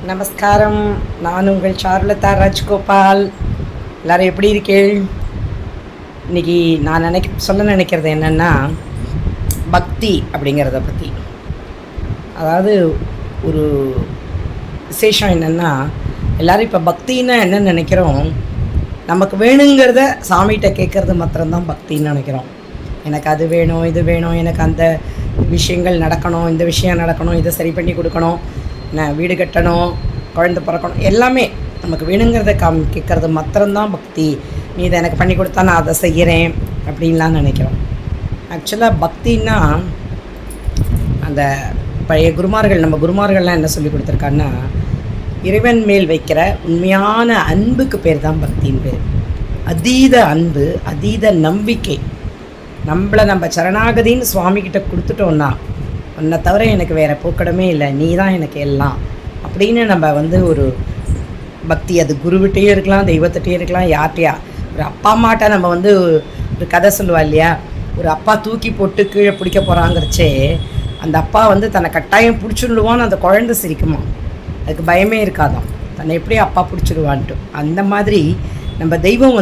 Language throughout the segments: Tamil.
நமஸ்காரம். நான் உங்கள் சாருலதா ராஜ்கோபால். எல்லோரும் எப்படி இருக்கீள்? இன்றைக்கி நான் சொல்ல நினைக்கிறது என்னென்னா, பக்தி அப்படிங்கிறத பற்றி. அதாவது ஒரு விசேஷம் என்னென்னா, எல்லோரும் இப்போ பக்தின்னா என்ன நினைக்கிறோம், நமக்கு வேணுங்கிறத சாமிகிட்ட கேட்குறது மாத்திரம்தான் பக்தின்னு நினைக்கிறோம். எனக்கு அது வேணும், இது வேணும், எனக்கு அந்த விஷயங்கள் நடக்கணும், இந்த விஷயம் நடக்கணும், இதை சரி பண்ணி கொடுக்கணும், நான் வீடு கட்டணும், குழந்தை பிறக்கணும், எல்லாமே நமக்கு வேணுங்கிறத கேட்குறது மாத்திரம்தான் பக்தி. நீ இதை எனக்கு பண்ணி கொடுத்தா நான் அதை செய்கிறேன் அப்படின்லாம் நினைக்கிறோம். ஆக்சுவலாக பக்தின்னா, அந்த பழைய குருமார்கள், நம்ம குருமார்கள்லாம் என்ன சொல்லி கொடுத்துருக்காங்கன்னா, இறைவன் மேல் வைக்கிற உண்மையான அன்புக்கு பேர் தான் பக்தின்னு பேர். அதீத அன்பு, அதீத நம்பிக்கை. நம்மளை நம்ம சரணாகதின்னு சுவாமிகிட்ட கொடுத்துட்டோன்னா, உன்னை தவிர எனக்கு வேறு போக்கடமே இல்லை, நீ தான் எனக்கு எல்லாம் அப்படின்னு நம்ம ஒரு பக்தி. அது குருவிட்டையும் இருக்கலாம், தெய்வத்திட்டையும் இருக்கலாம், யார்கிட்டையா. ஒரு அப்பா அம்மாட்ட நம்ம ஒரு கதை சொல்லுவா இல்லையா, ஒரு அப்பா தூக்கி போட்டு கீழே பிடிக்க போகிறாங்கிறச்சே அந்த அப்பா தன்னை கட்டாயம் பிடிச்சிடுவான்னு அந்த குழந்தை சிரிக்குமா, அதுக்கு பயமே இருக்காதான், தன்னை எப்படி அப்பா பிடிச்சிடுவான்ட்டு. அந்த மாதிரி நம்ம தெய்வம்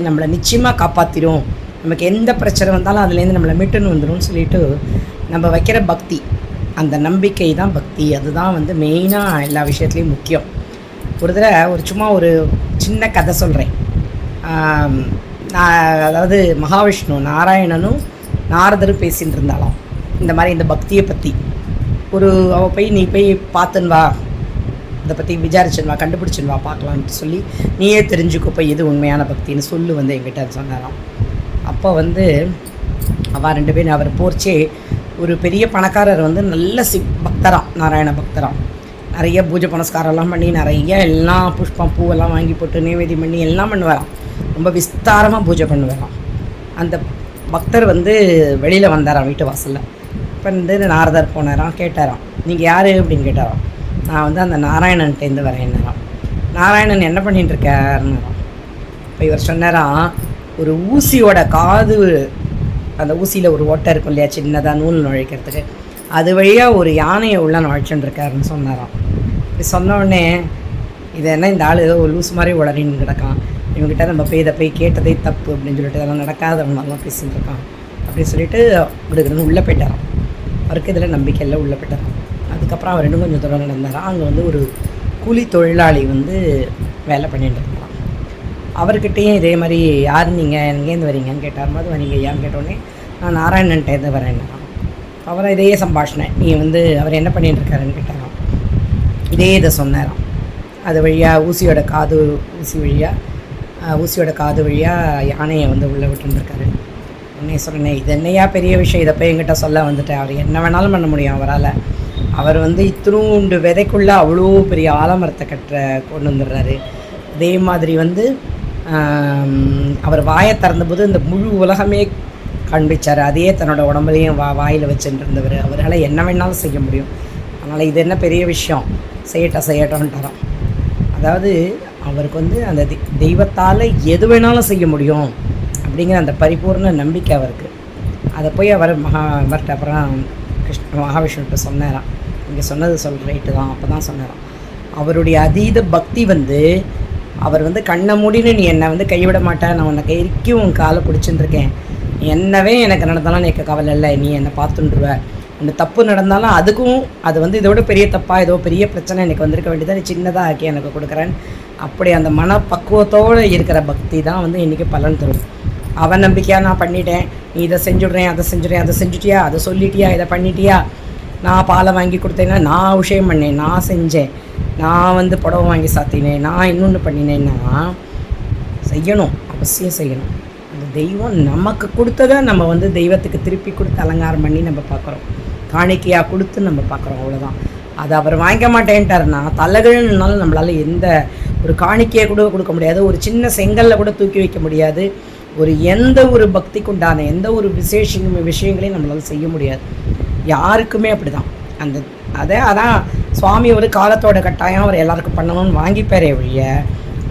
நம்மளை நிச்சயமாக காப்பாற்றிடும், நமக்கு எந்த பிரச்சனை வந்தாலும் அதுலேருந்து நம்மளை மீட்டுன்னு வந்துடும் சொல்லிட்டு நம்ம வைக்கிற பக்தி, அந்த நம்பிக்கை தான் பக்தி. அதுதான் மெயினாக எல்லா விஷயத்துலேயும் முக்கியம். ஒரு தடவை சும்மா ஒரு சின்ன கதை சொல்கிறேன். அதாவது மகாவிஷ்ணு நாராயணனும் நாரதரும் பேசிகிட்டு இருந்தாலும் இந்த மாதிரி இந்த பக்தியை பற்றி. அவள் போய் நீ போய் பார்த்துன்னு வா, இதை பற்றி விசாரிச்சுன்னு வா, கண்டுபிடிச்சின்னு வா, பார்க்கலான்ட்டு சொல்லி நீயே தெரிஞ்சுக்கோ போய் எது உண்மையான பக்தின்னு சொல்லு என்கிட்ட சொன்னாராம். அப்போ அவள் 2 பேரும், அவர் போர்ச்சே ஒரு பெரிய பணக்காரர் நல்ல பக்தராம், நாராயண பக்தராம். நிறைய பூஜை புனஸ்காரம்லாம் பண்ணி நிறைய எல்லாம் புஷ்பம் பூவெல்லாம் வாங்கி போட்டு நைவேத்தியம் பண்ணி எல்லாம் பண்ணுவாராம். ரொம்ப விஸ்தாரமாக பூஜை பண்ணுவாராம். அந்த பக்தர் வெளியில் வந்தாராம் வீட்டு வாசலில். இப்போ நாரதர் போனாராம், கேட்டாராம், நீங்கள் யார் அப்படின்னு கேட்டாராம். நான் அந்த நாராயணன்ட்டேருந்து வரேன்னாராம். நாராயணன் என்ன பண்ணிட்டு இருக்காருன்னாராம். இப்போ இவர் சொன்னாராம், ஒரு ஊசியோட காது, அந்த ஊசியில் ஒரு ஓட்டை இருக்கும் இல்லையா, சின்னதாக நூல் நுழைக்கிறதுக்கு, அது வழியாக ஒரு யானையை உள்ள நுழைச்சுன்னு இருக்காருன்னு சொன்னாராம். இப்படி சொன்ன உடனே, இது என்ன இந்த ஆள் ஏதோ ஒரு லூஸ் மாதிரி உளறின்னு கிடக்கான், இவங்ககிட்ட நம்ம போய் இதை போய் கேட்டதே தப்பு அப்படின்னு சொல்லிட்டு இதெல்லாம் நடக்காதவங்களாம் பேசிகிட்டு இருக்கான் அப்படின்னு சொல்லிட்டு விடுக்கிறது உள்ளே போயிட்டாராம். அவருக்கு இதில் நம்பிக்கை இல்லை, உள்ளே போயிட்டாராம். அதுக்கப்புறம் அவர் இன்னும் கொஞ்சம் தூரம் நடந்தாராம். அங்கே ஒரு கூலி தொழிலாளி வேலை பண்ணிட்டு இருந்தாராம். அவர்கிட்டையும் இதே மாதிரி, யார் நீங்கள் எங்கேருந்து வரீங்கன்னு கேட்டார். மாதிரி நீங்கள் ஏன்னு கேட்டோடனே, நான் நாராயணன்ட்டேருந்து வரேன்னா. அவரை இதையே சம்பாஷணை, நீ அவர் என்ன பண்ணிட்டு இருக்காருன்னு கேட்டாராம். இதே இதை சொன்னாராம். அது வழியாக ஊசியோட காது வழியாக யானையை உள்ளே விட்டுருந்துருக்காரு. உடனே சொன்னேன், இது என்னையா பெரிய விஷயம், இதை போய் என்கிட்ட சொல்ல வந்துட்டேன். அவர் என்ன வேணாலும் பண்ண முடியும் அவரால். அவர் இத்தினூண்டு விதைக்குள்ளே அவ்வளோ பெரிய ஆலமரத்தை கொண்டு வந்துடுறாரு. அதே மாதிரி அவர் வாயை திறந்தபோது இந்த முழு உலகமே காண்பிச்சார். அதையே தன்னோட உடம்புலையும் வாயில் வச்சுட்டு இருந்தவர். அவரால் என்ன வேணாலும் செய்ய முடியும். அதனால் இது என்ன பெரிய விஷயம், செய்யட்டோன்ட்டாராம். அதாவது அவருக்கு அந்த தெய்வத்தால் எது வேணாலும் செய்ய முடியும் அப்படிங்கிற அந்த பரிபூர்ண நம்பிக்கை அவருக்கு. அதை போய் அவர்கிட்ட அப்புறம் மகாவிஷ்ணுகிட்ட சொன்னாராம். இங்கே சொன்னது ரைட்டு தான். அப்போ தான் சொன்னாராம், அவருடைய அதீத பக்தி அவர் கண்ணை மூடின்னு நீ என்னை கைவிட மாட்டேன், நான் உன்னை கைக்கு உன் காலை பிடிச்சிட்டுருக்கேன், என்னவே எனக்கு நடந்தாலும் எனக்கு கவலை இல்லை, நீ என்னை பார்த்துட்டுருவ, அந்த தப்பு நடந்தாலும் அதுக்கும் அது இதோட பெரிய தப்பாக ஏதோ பெரிய பிரச்சனை எனக்கு வந்திருக்க வேண்டியதான், நீ சின்னதாக ஆக்கி எனக்கு கொடுக்குறேன். அப்படி அந்த மனப்பக்குவத்தோடு இருக்கிற பக்தி தான் இன்றைக்கி பலன் தரும். அவன் நம்பிக்கையாக நான் பண்ணிட்டேன், நீ இதை செஞ்சுடுறேன், அதை செஞ்சுடுறேன், அதை செஞ்சுட்டியா, அதை சொல்லிட்டியா, இதை பண்ணிட்டியா, நான் பாலை வாங்கி கொடுத்தேன்னா, நான் அபிஷேகம் பண்ணேன், நான் செஞ்சேன், நான் புடவை வாங்கி சாத்தினேன், நான் இன்னொன்று பண்ணினேன்னா செய்யணும், அவசியம் செய்யணும். அந்த தெய்வம் நமக்கு கொடுத்ததை நம்ம தெய்வத்துக்கு திருப்பி கொடுத்து அலங்காரம் பண்ணி நம்ம பார்க்குறோம், காணிக்கையாக கொடுத்து நம்ம பார்க்குறோம், அவ்வளோதான். அதை அவர் வாங்கிக்க மாட்டேன்ட்டாருன்னா தலைகள்னாலும் நம்மளால் எந்த ஒரு காணிக்கையை கூட கொடுக்க முடியாது, ஒரு சின்ன செங்கல்ல கூட தூக்கி வைக்க முடியாது, எந்த ஒரு பக்திக்குண்டான எந்த ஒரு விஷயங்களையும் நம்மளால் செய்ய முடியாது. யாருக்குமே அப்படி தான். அதான் சுவாமி காலத்தோட கட்டாயம் அவர் எல்லாருக்கும் பண்ணணும்னு வாங்கிப்பாரே ஒழிய,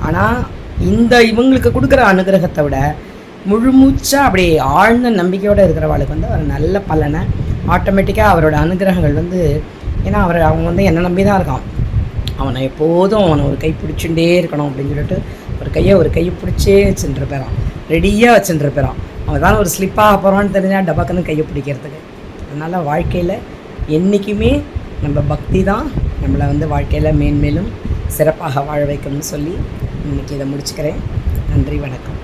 ஆனால் இவங்களுக்கு கொடுக்குற அனுகிரகத்தை விட முழுமூச்சாக அப்படி ஆழ்ந்த நம்பிக்கையோடு இருக்கிறவாளுக்கு அவர் நல்ல பலனை ஆட்டோமேட்டிக்காக அவரோட அனுகிரகங்கள் ஏன்னா அவங்க என்னை நம்பி தான் இருக்கான். அவனை எப்போதும் அவனை ஒரு கை பிடிச்சுட்டே இருக்கணும் அப்படின்னு சொல்லிட்டு ஒரு கையை பிடிச்சே வச்சுட்டுருப்பான், ரெடியாக வச்சுட்டுருப்பான். அவன் தான் ஒரு ஸ்லிப்பாக போகிறான்னு தெரிஞ்சால் டபக்குன்னு கையை பிடிக்கிறதுக்கு. அதனால் வாழ்க்கையில் என்றைக்குமே நம்ம பக்தி தான் நம்மளை வந்து வாழ்க்கையில் மேன்மேலும் சிறப்பாக வாழ வைக்கணும்னு சொல்லி இன்றைக்கி இதை முடிச்சுக்கிறேன். நன்றி, வணக்கம்.